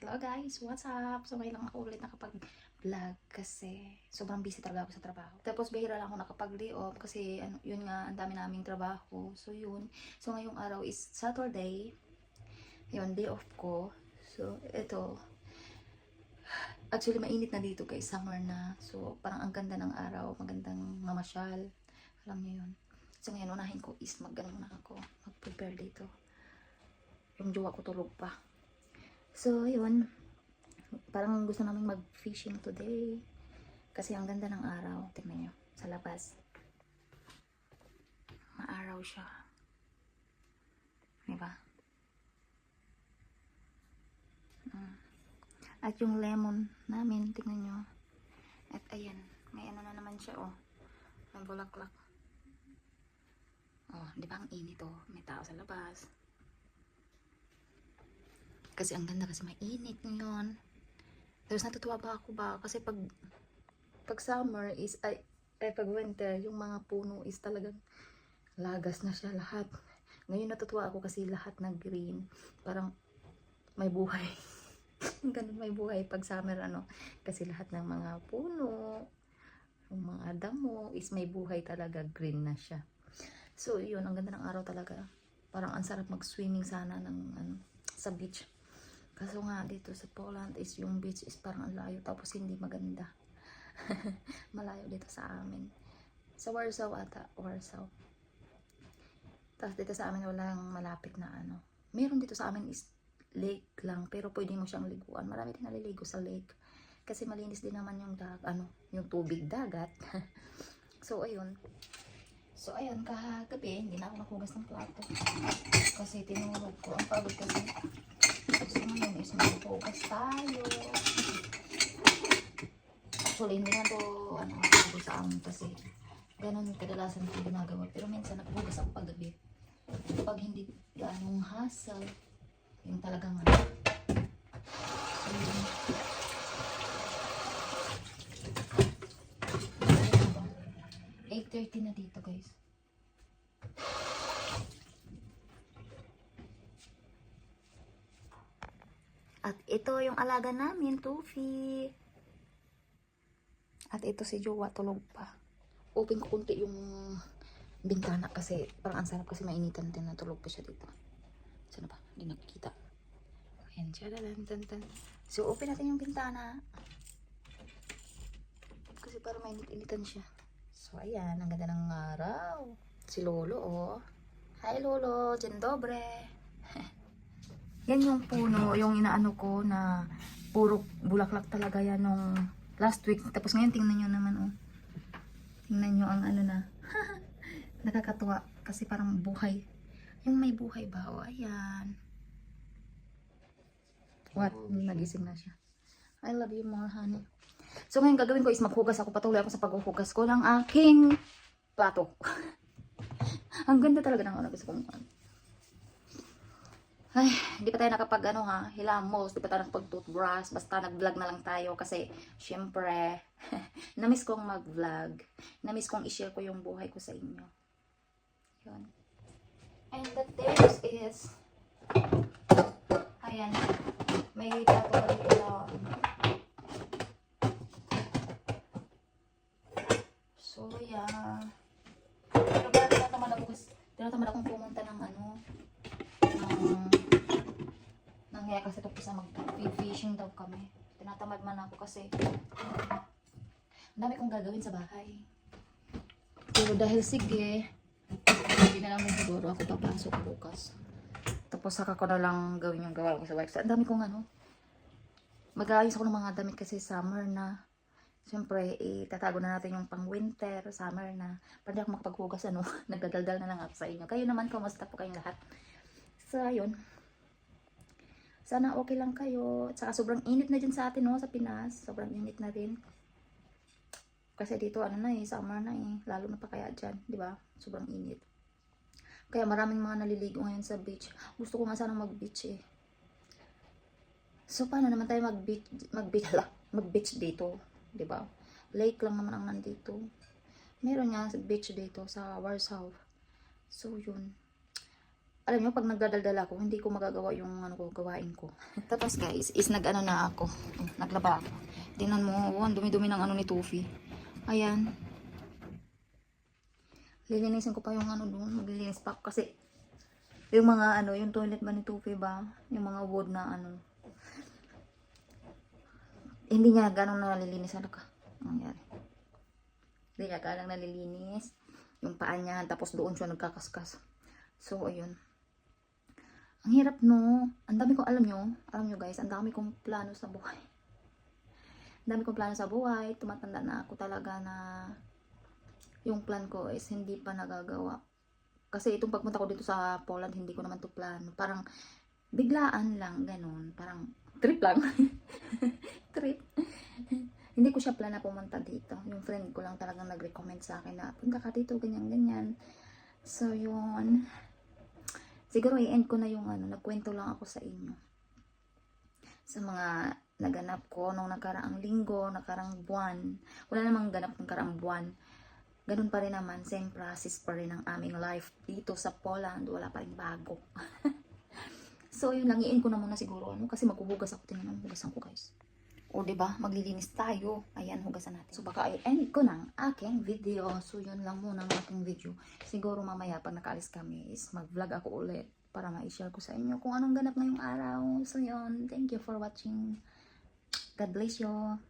Hello guys, what's up? So ngayon lang ako ulit nakapag-vlog kasi sobrang busy talaga ako sa trabaho. Tapos bihira lang ako nakapag-day off kasi yun nga, ang dami naming trabaho. So yun. So ngayong araw is Saturday. Yun, day off ko. So ito. Actually mainit na dito guys, summer na. So parang ang ganda ng araw, magandang mamasyal. Alam niyo yun. So ngayon unahin ko is muna ako. Mag-prepare dito. Yung jowa ko tulog pa. So, yun. Parang gusto namin mag-fishing today. Kasi ang ganda ng araw. Tingnan nyo. Sa labas. Maaraw siya. Diba? At yung lemon namin, tingnan nyo. At ayan. May ano na naman siya, oh. May bulaklak. Oh, di ba ang init, oh. May tao sa labas. Kasi ang ganda kasi mainit ngayon. Tapos natutuwa ba ako ba? Kasi pag summer is, pag winter, yung mga puno is talagang lagas na siya lahat. Ngayon natutuwa ako kasi lahat na green. Parang may buhay. Ganun may buhay pag summer ano. Kasi lahat ng mga puno, yung mga damo is may buhay talaga. Green na siya. So yun, ang ganda ng araw talaga. Parang ang sarap mag-swimming sana ng sa beach. Kaso nga dito sa Poland is yung beach is parang ang layo tapos hindi maganda. Malayo dito sa amin. Sa Warsaw ata, Warsaw. Tapos dito sa amin walang malapit na ano. Meron dito sa amin is lake lang pero pwede mo siyang liguan. Marami din naliligo sa lake. Kasi malinis din naman yung yung tubig dagat. So ayun. So ayun, kagabi hindi na ako nakugas ng plato. Kasi tinulog ko. Ang pagod kasi. So ngayon is magpugas tayo. Actually hindi na to ako sa amin kasi ganun kadalasan ko ginagawa. Pero minsan nagpugas ako paggabi. Pag hindi ganong hassle, yung talagang ano. So, 8:30 na dito guys. At ito yung alaga namin, Tufi. At ito si Jowa, tulog pa. Open ko kunti yung bintana kasi parang ang sarap kasi mainitan din na tulog pa siya dito. Sana ba? Hindi nakikita. Ayan, tan. So, open natin yung bintana. Kasi parang mainit-initan siya. So, ayan, ang ganda ng araw. Si Lolo, oh. Hi, Lolo. Dzień dobry. Yan yung puno, yung inaano ko na puro bulaklak talaga yan nung last week. Tapos ngayon tingnan nyo naman, oh. Tingnan nyo ang ano na. Nakakatuwa kasi parang buhay. Yung may buhay ba? O, ayan. What? Nagising na siya. I love you more, honey. So ngayon gagawin ko is maghugas ako. Patuloy ako sa paghuhugas ko ng aking plato. Ang ganda talaga ng ano. Gusto kong ay, hindi pa tayo nakapag hilamos, hindi pa tayo nakapag toothbrush, basta nag-vlog na lang tayo kasi syempre, namiss kong mag-vlog, namiss kong i-share ko yung buhay ko sa inyo. Yun. And the things is, ayan, may tato ko dito na, so yeah, pero ba, tinatamad akong pumunta ng nangyaya kasi ito sa mag-fishing daw kami. Tinatamad man ako kasi ang dami kong gagawin sa bahay. Pero dahil sige, hindi na lang siguro ako papasok bukas. Tapos saka ko na lang gawin yung gawa ko sa work. Ang dami kong mag-aayos ako ng mga damit kasi summer na. Siyempre, itatago na natin yung pang winter, summer na. Pwede ako makapaghugas nagdadaldal na lang ako sa inyo. Kayo naman, kamusta po kayong lahat? So, ayun. Sana okay lang kayo. At saka sobrang init na dyan sa atin, no? Sa Pinas. Sobrang init na din. Kasi dito, summer na Lalo na pa kaya dyan, di ba? Sobrang init. Kaya maraming mga naliligo ngayon sa beach. Gusto ko nga sana mag-beach So, paano naman tayo mag-beach dito? Di ba? Lake lang naman ang nandito. Meron nga beach dito sa Warsaw. So, yun. alam nyo, pag nagdadaldal ako, hindi ko magagawa yung ano ko, gawain ko. Tapos guys, is nag-ano na ako. Naglaba ako. Tingnan mo, ang dumi-dumi ng ano ni Tufi. Ayan. Lilinisin ko pa yung ano doon. Maglilinis pa ako kasi yung mga ano, yung toilet ba ni Tufi ba? Yung mga wood na ano. Hindi niya ganong nalilinis. Ano ka? Ang nangyari? Hindi niya ganong nalilinis. Yung paa niya, tapos doon siya nagkakaskas. So, ayun. Ang hirap no. Ang dami kong, alam nyo guys, ang dami kong plano sa buhay. Ang dami kong plano sa buhay. Tumatanda na ako talaga na yung plan ko is hindi pa nagagawa. Kasi itong pagpunta ko dito sa Poland, hindi ko naman to plano. Parang biglaan lang, ganun. Parang trip lang. Trip. Hindi ko siya plan na pumunta dito. Yung friend ko lang talagang nag-recommend sa akin na punta ka dito, ganyan-ganyan. So, yun. Siguro i-end ko na yung ano, nagkwento lang ako sa inyo. Sa mga naganap ko nung nakaraang linggo, nakaraang buwan. Wala namang ganap ng nakaraang buwan. Ganun pa rin naman, same process pa rin ang aming life dito sa Poland. Wala pa rin bago. So, yun lang, i-end ko na muna siguro. Ano? Kasi maghuhugas ako. Tingnan mo, hugasan ko guys. O, diba? Maglilinis tayo. Ayan, hugasan natin. So, baka i-end ko ng aking video. So, yun lang muna ang aking video. Siguro mamaya, pag nakaalis kami, is mag-vlog ako ulit para ma-share ko sa inyo kung anong ganap ngayong araw. So, yun. Thank you for watching. God bless you.